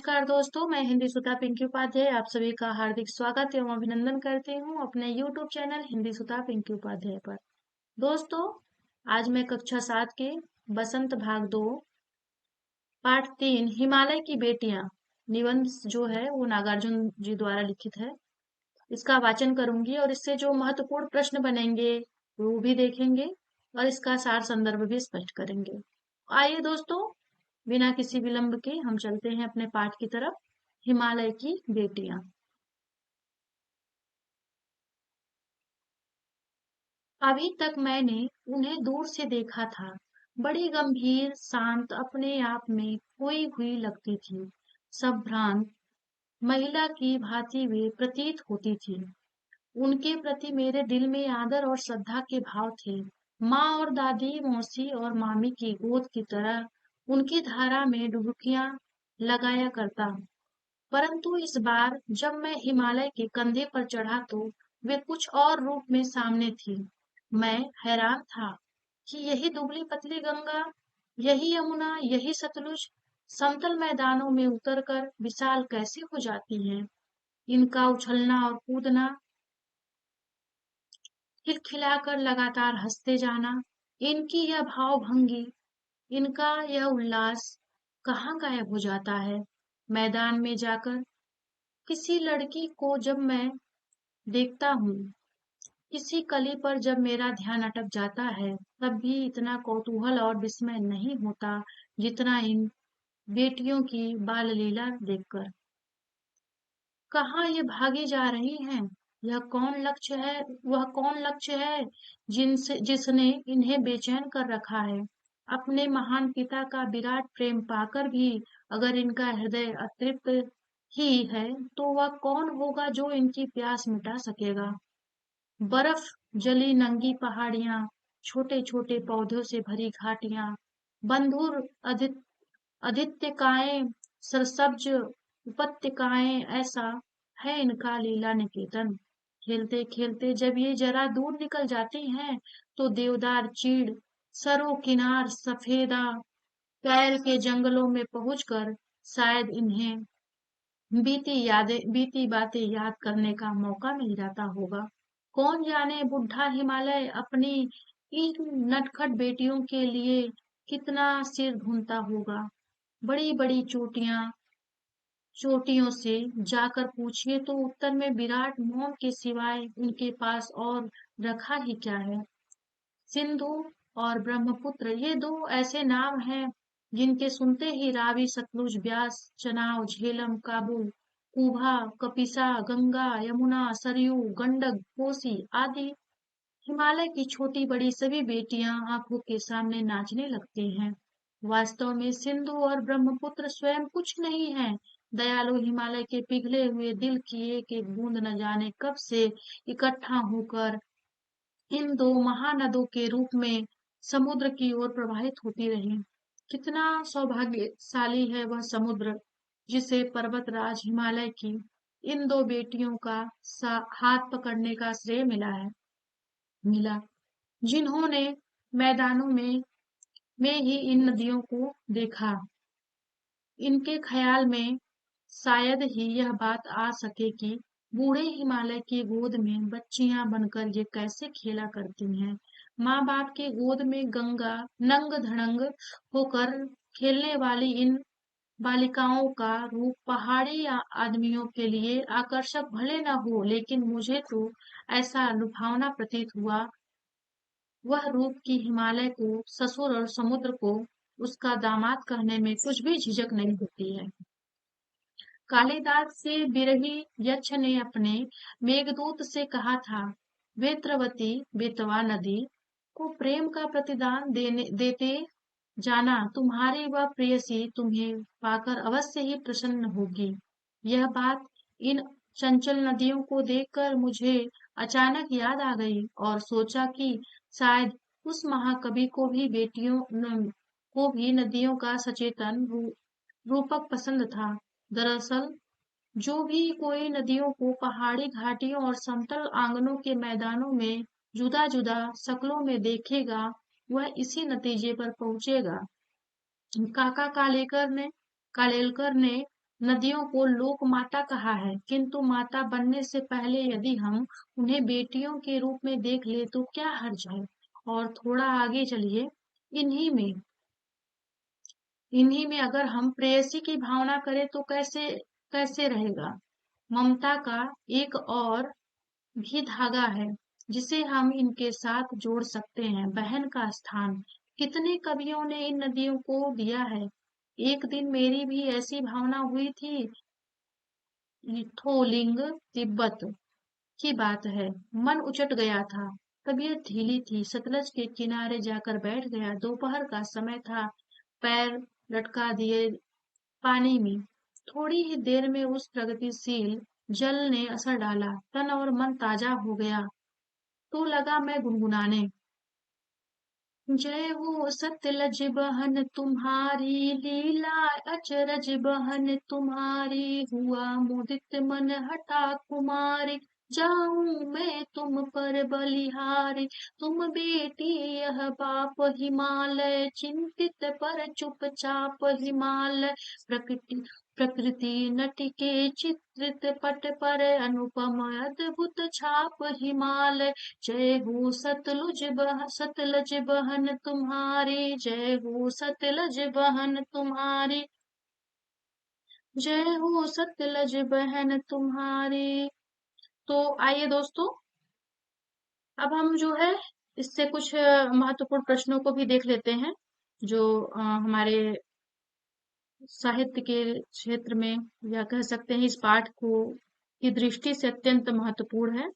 नमस्कार दोस्तों, मैं हिंदी सुधा पिंकी उपाध्याय आप सभी का हार्दिक स्वागत एवं अभिनंदन करती हूँ अपने YouTube चैनल हिंदी सुधा पिंकी उपाध्याय पर। दोस्तों, आज मैं कक्षा 7 के बसंत भाग 2 पाठ 3 हिमालय की बेटियां निबंध जो है वो नागार्जुन जी द्वारा लिखित है। इसका वाचन करूंगी और इससे जो महत्वपूर्ण प्रश्न बनेंगे वो भी देखेंगे और इसका सार संदर्भ भी स्पष्ट करेंगे। आइए दोस्तों, बिना किसी विलंब के हम चलते हैं अपने पाठ की तरफ। हिमालय की बेटियां। अभी तक मैंने उन्हें दूर से देखा था। बड़ी गंभीर, शांत, अपने आप में खोई हुई लगती थी। सब भ्रांत महिला की भांति वे प्रतीत होती थी। उनके प्रति मेरे दिल में आदर और श्रद्धा के भाव थे। माँ और दादी, मौसी और मामी की गोद की तरह उनकी धारा में डुबकियां लगाया करता। परंतु इस बार जब मैं हिमालय के कंधे पर चढ़ा तो वे कुछ और रूप में सामने थी। मैं हैरान था कि यही दुबली पतली गंगा, यही यमुना, यही सतलुज समतल मैदानों में उतरकर विशाल कैसे हो जाती हैं। इनका उछलना और कूदना, खिलखिलाकर लगातार हंसते जाना, इनकी यह भावभंगी, इनका यह उल्लास कहाँ गायब हो जाता है। मैदान में जाकर किसी लड़की को जब मैं देखता हूँ, किसी कली पर जब मेरा ध्यान अटक जाता है, तब भी इतना कौतूहल और विस्मय नहीं होता जितना इन बेटियों की बाल लीला देखकर। कहाँ ये भागी जा रही हैं? वह कौन लक्ष्य है जिसने इन्हें बेचैन कर रखा है। अपने महान पिता का विराट प्रेम पाकर भी अगर इनका हृदय अतृप्त ही है, तो वह कौन होगा जो इनकी प्यास मिटा सकेगा। बर्फ जली नंगी पहाड़ियां, छोटे छोटे पौधों से भरी घाटियां, बंधुर आदित्यकाएं, सरसब्ज उपत्यकाएं, ऐसा है इनका लीला निकेतन। खेलते खेलते जब ये जरा दूर निकल जाती हैं, तो देवदार चीड़, सरो किनार सफेदा कैर के जंगलों में पहुंचकर शायद इन्हें बीती बातें याद करने का मौका मिल जाता होगा। कौन जाने बुढ़ा हिमालय अपनी इन नटखट बेटियों के लिए कितना सिर ढूंढता होगा। बड़ी बड़ी चोटियों से जाकर पूछिए तो उत्तर में विराट मौन के सिवाय उनके पास और रखा ही क्या है। सिंधु और ब्रह्मपुत्र, ये दो ऐसे नाम हैं जिनके सुनते ही रावी, सतलुज, ब्यास, चनाव, झेलम, काबुल, कुभा, कपिसा, गंगा, यमुना, सरयू, गंडक, कोसी आदि हिमालय की छोटी बड़ी सभी बेटियां आंखों के सामने नाचने लगती हैं। वास्तव में सिंधु और ब्रह्मपुत्र स्वयं कुछ नहीं है। दयालु हिमालय के पिघले हुए दिल की एक एक बूंद न जाने कब से इकट्ठा होकर इन दो महानदों के रूप में समुद्र की ओर प्रवाहित होती रही। कितना सौभाग्यशाली है वह समुद्र जिसे पर्वतराज हिमालय की इन दो बेटियों का हाथ पकड़ने का श्रेय मिला, जिन्होंने मैदानों में ही इन नदियों को देखा। इनके ख्याल में शायद ही यह बात आ सके कि बूढ़े हिमालय की गोद में बच्चियां बनकर ये कैसे खेला करती हैं। माँ बाप की गोद में गंगा नंग धड़ंग होकर खेलने वाली इन बालिकाओं का रूप पहाड़ी आदमियों के लिए आकर्षक भले न हो, लेकिन मुझे तो ऐसा लुभावना प्रतीत हुआ वह रूप की हिमालय को, ससुर और समुद्र को उसका दामाद कहने में कुछ भी झिझक नहीं होती है। कालिदास से बिरही यक्ष ने अपने मेघदूत से कहा था, वेत्रवती बेतवा नदी को प्रेम का प्रतिदान देते जाना, तुम्हारी वह प्रेयसी तुम्हें पाकर अवश्य ही प्रसन्न होगी। यह बात इन चंचल नदियों को देखकर मुझे अचानक याद आ गई और सोचा कि शायद उस महाकवि को भी नदियों का सचेतन रूपक पसंद था। दरअसल जो भी कोई नदियों को पहाड़ी घाटियों और समतल आंगनों के मैदानों में जुदा जुदा शक्लों में देखेगा, वह इसी नतीजे पर पहुंचेगा। काका कालेलकर ने नदियों को लोक माता कहा है, किंतु माता बनने से पहले यदि हम उन्हें बेटियों के रूप में देख ले तो क्या हर्ज है। और थोड़ा आगे चलिए, इन्हीं में इन्हीं में अगर हम प्रेयसी की भावना करें तो कैसे कैसे रहेगा। ममता का एक और भी धागा है जिसे हम इनके साथ जोड़ सकते हैं, बहन का स्थान। कितने कवियों ने इन नदियों को दिया है। एक दिन मेरी भी ऐसी भावना हुई थी। लिथोलिंग तिब्बत की बात है। मन उचट गया था। तबीयत ढीली थी। सतलज के किनारे जाकर बैठ गया। दोपहर का समय था। पैर लटका दिए पानी में। थोड़ी ही देर में उस प्रगतिशील जल ने असर डाला। तन और मन ताजा हो गया। तो लगा मैं गुनगुनाने, जय हो सतलज बहन तुम्हारी लीला, अचरज बहन तुम्हारी, हुआ मुदित मन हटा कुमारी, जाऊं मैं तुम पर बलिहारी, तुम बेटी यह बाप हिमालय, चिंतित पर चुपचाप हिमालय, प्रकृति प्रकृति नटिके चित्रित पट पर, अनुपम अद्भुत छाप हिमालय, जय हो सतलज बहन तुम्हारी, जय हो सतलज बहन तुम्हारी, जय हो सतलज बहन तुम्हारी। तो आइए दोस्तों, अब हम जो है इससे कुछ महत्वपूर्ण प्रश्नों को भी देख लेते हैं जो हमारे साहित्य के क्षेत्र में, या कह सकते हैं इस पाठ को की दृष्टि से अत्यंत महत्वपूर्ण है।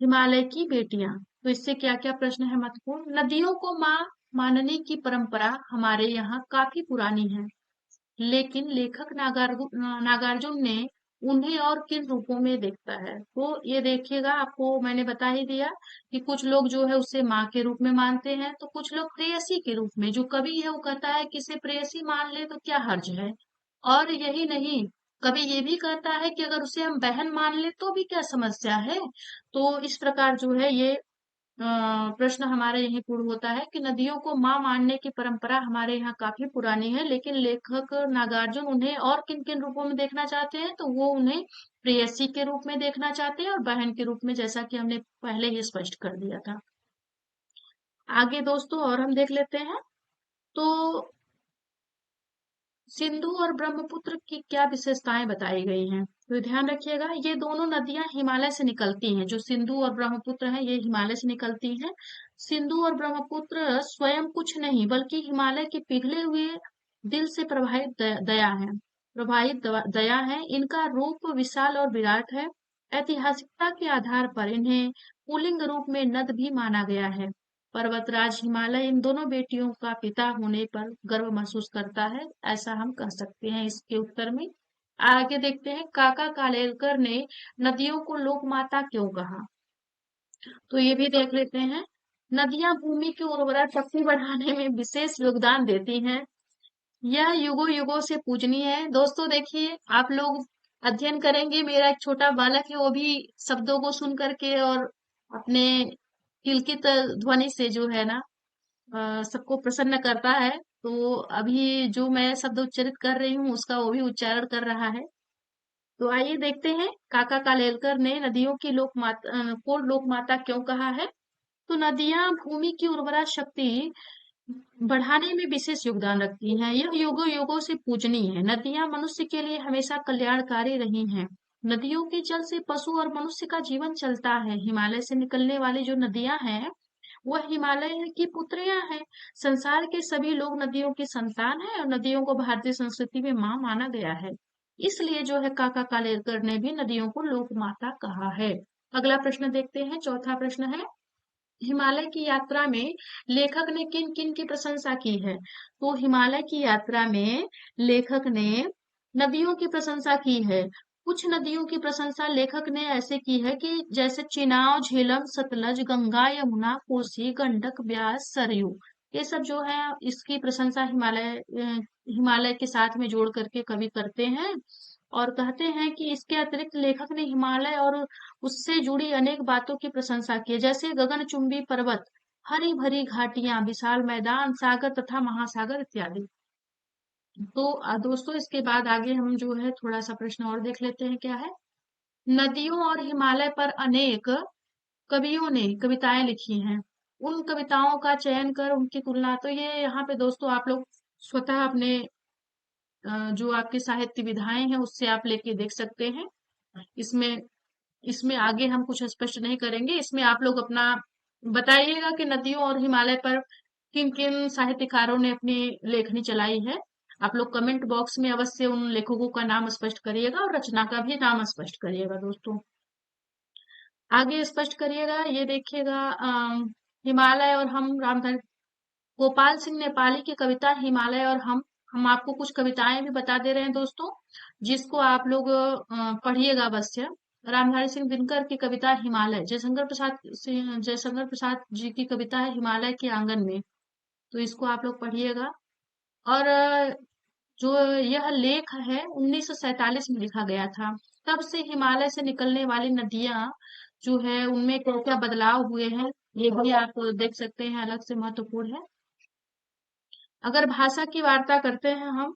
हिमालय की बेटियां। तो इससे क्या क्या प्रश्न है महत्वपूर्ण। नदियों को माँ मानने की परंपरा हमारे यहाँ काफी पुरानी है, लेकिन लेखक नागार्जुन ने उन्हें और किन रूपों में देखता है। तो ये देखिएगा, आपको मैंने बता ही दिया कि कुछ लोग जो है उसे माँ के रूप में मानते हैं, तो कुछ लोग प्रेयसी के रूप में। जो कवि है वो कहता है कि इसे प्रेयसी मान ले तो क्या हर्ज है। और यही नहीं, कभी ये भी कहता है कि अगर उसे हम बहन मान ले तो भी क्या समस्या है। तो इस प्रकार जो है ये प्रश्न हमारे यही पूर्ण होता है कि नदियों को माँ मानने की परंपरा हमारे यहाँ काफी पुरानी है, लेकिन लेखक नागार्जुन उन्हें और किन किन रूपों में देखना चाहते हैं, तो वो उन्हें प्रेयसी के रूप में देखना चाहते हैं और बहन के रूप में, जैसा कि हमने पहले ही स्पष्ट कर दिया था। आगे दोस्तों और हम देख लेते हैं। तो सिंधु और ब्रह्मपुत्र की क्या विशेषताएं बताई गई हैं। तो ध्यान रखिएगा, ये दोनों नदियां हिमालय से निकलती हैं। जो सिंधु और ब्रह्मपुत्र हैं ये हिमालय से निकलती हैं। सिंधु और ब्रह्मपुत्र स्वयं कुछ नहीं बल्कि हिमालय के पिघले हुए दिल से प्रवाहित दया है। इनका रूप विशाल और विराट है। ऐतिहासिकता के आधार पर इन्हें पुल्लिंग रूप में नद भी माना गया है। पर्वतराज हिमालय इन दोनों बेटियों का पिता होने पर गर्व महसूस करता है, ऐसा हम कह सकते हैं इसके उत्तर में। आगे देखते हैं, काका कालेलकर ने नदियों को लोक माता क्यों कहा। तो ये भी देख लेते हैं। नदियां भूमि की उर्वरा शक्ति बढ़ाने में विशेष योगदान देती हैं। यह युगों युगों से पूजनीय है। दोस्तों देखिए, आप लोग अध्ययन करेंगे, मेरा एक छोटा बालक है वो भी शब्दों को सुन करके और अपने किलकित ध्वनि से जो है ना सबको प्रसन्न करता है। तो अभी जो मैं शब्द उच्चारित कर रही हूँ उसका वो भी उच्चारण कर रहा है। तो आइए देखते हैं, काका कालेलकर ने नदियों की को लोक माता क्यों कहा है। तो नदियां भूमि की उर्वरा शक्ति बढ़ाने में विशेष योगदान रखती हैं। यह युगों युगों से पूजनीय है। नदियां मनुष्य के लिए हमेशा कल्याणकारी रही हैं। नदियों के जल से पशु और मनुष्य का जीवन चलता है। हिमालय से निकलने वाली जो नदियां हैं वह हिमालय की पुत्रियां हैं। संसार के सभी लोग नदियों की संतान हैं और नदियों को भारतीय संस्कृति में मां माना गया है। इसलिए जो है काका कालेलकर ने भी नदियों को लोक माता कहा है। अगला प्रश्न देखते हैं, चौथा प्रश्न है, हिमालय की यात्रा में लेखक ने किन किन की प्रशंसा की है। तो हिमालय की यात्रा में लेखक ने नदियों की प्रशंसा की है। कुछ नदियों की प्रशंसा लेखक ने ऐसे की है कि जैसे चिनाव, झेलम, सतलज, गंगा, यमुना, कोसी, गंडक, ब्यास, सरयू, ये सब जो है इसकी प्रशंसा हिमालय के साथ में जोड़ करके कवि करते हैं और कहते हैं कि इसके अतिरिक्त लेखक ने हिमालय और उससे जुड़ी अनेक बातों की प्रशंसा की है, जैसे गगनचुंबी पर्वत, हरी भरी घाटियां, विशाल मैदान, सागर तथा महासागर इत्यादि। तो दोस्तों इसके बाद आगे हम जो है थोड़ा सा प्रश्न और देख लेते हैं क्या है। नदियों और हिमालय पर अनेक कवियों ने कविताएं लिखी हैं। उन कविताओं का चयन कर उनकी तुलना, तो ये यहाँ पे दोस्तों आप लोग स्वतः अपने जो आपकी साहित्य विधाएं हैं उससे आप लेके देख सकते हैं। इसमें इसमें आगे हम कुछ स्पष्ट नहीं करेंगे। इसमें आप लोग अपना बताइएगा कि नदियों और हिमालय पर किन किन साहित्यकारों ने अपनी लेखनी चलाई है। आप लोग कमेंट बॉक्स में अवश्य उन लेखकों का नाम स्पष्ट करिएगा और रचना का भी नाम स्पष्ट करिएगा दोस्तों। आगे स्पष्ट करिएगा, ये देखिएगा हिमालय और हम, गोपाल सिंह नेपाली की कविता हिमालय और हम आपको कुछ कविताएं भी बता दे रहे हैं दोस्तों, जिसको आप लोग पढ़िएगा अवश्य। रामधारी सिंह दिनकर की कविता हिमालय, जयशंकर प्रसाद जी की कविता है हिमालय के आंगन में, तो इसको आप लोग पढ़िएगा। और जो यह लेख है 1947 में लिखा गया था। तब से हिमालय से निकलने वाली नदियां जो है उनमें क्या क्या बदलाव हुए हैं, ये भी आप देख सकते हैं, अलग से महत्वपूर्ण है। अगर भाषा की वार्ता करते हैं हम,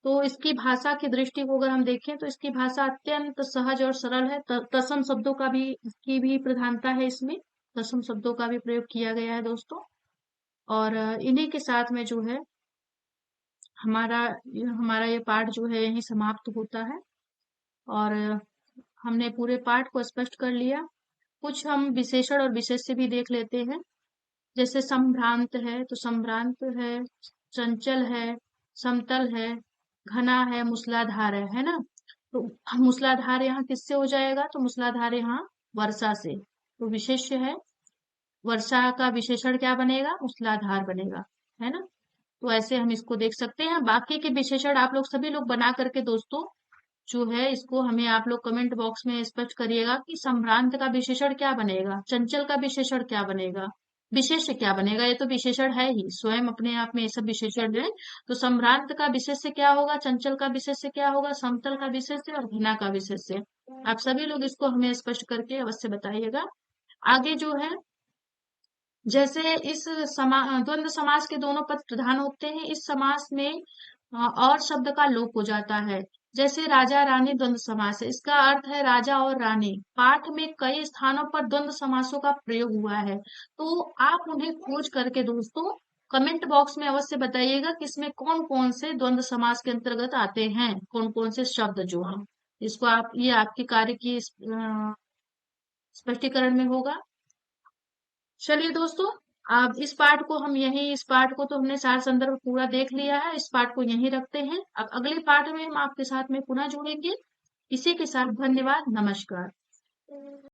तो इसकी भाषा की दृष्टि को अगर हम देखें तो इसकी भाषा अत्यंत सहज और सरल है। तत्सम शब्दों का भी की भी प्रधानता है इसमें, तत्सम शब्दों का भी प्रयोग किया गया है दोस्तों। और इन्हीं के साथ में जो है हमारा हमारा ये पाठ जो है यहीं समाप्त होता है। और हमने पूरे पाठ को स्पष्ट कर लिया। कुछ हम विशेषण और विशेष्य भी देख लेते हैं। जैसे संभ्रांत है तो संभ्रांत है, चंचल है, समतल है, घना है, मूसलाधार है ना। तो मूसलाधार यहाँ किससे हो जाएगा, तो मूसलाधार यहाँ वर्षा से, तो विशेष्य है। वर्षा का विशेषण क्या बनेगा, मूसलाधार बनेगा, है ना। तो ऐसे हम इसको देख सकते हैं। बाकी के विशेषण आप लोग सभी लोग बना करके दोस्तों जो है इसको हमें आप लोग कमेंट बॉक्स में स्पष्ट करिएगा कि संभ्रांत का विशेषण क्या बनेगा, चंचल का विशेषण क्या बनेगा, विशेष्य क्या बनेगा। ये तो विशेषण है ही, स्वयं अपने आप में ये सब विशेषण है। तो संभ्रांत का विशेष्य क्या होगा, चंचल का विशेष्य क्या होगा, समतल का विशेष्य और घना का विशेष्य। आप सभी लोग इसको हमें स्पष्ट करके अवश्य बताइएगा। आगे जो है, जैसे इस द्वंद्व समास के दोनों पद प्रधान होते हैं, इस समास में और शब्द का लोप हो जाता है। जैसे राजा रानी द्वंद्व समास है, इसका अर्थ है राजा और रानी। पाठ में कई स्थानों पर द्वंद्व समासों का प्रयोग हुआ है, तो आप उन्हें खोज करके दोस्तों कमेंट बॉक्स में अवश्य बताइएगा कि इसमें कौन कौन से द्वंद्व समास के अंतर्गत आते हैं, कौन कौन से शब्द जो हैं। इसको आप, ये आपके कार्य की स्पष्टीकरण में होगा। चलिए दोस्तों, अब इस पाठ को तो हमने सार संदर्भ पूरा देख लिया है, इस पाठ को यहीं रखते हैं। अब अगले पाठ में हम आपके साथ में पुनः जुड़ेंगे। इसी के साथ धन्यवाद, नमस्कार।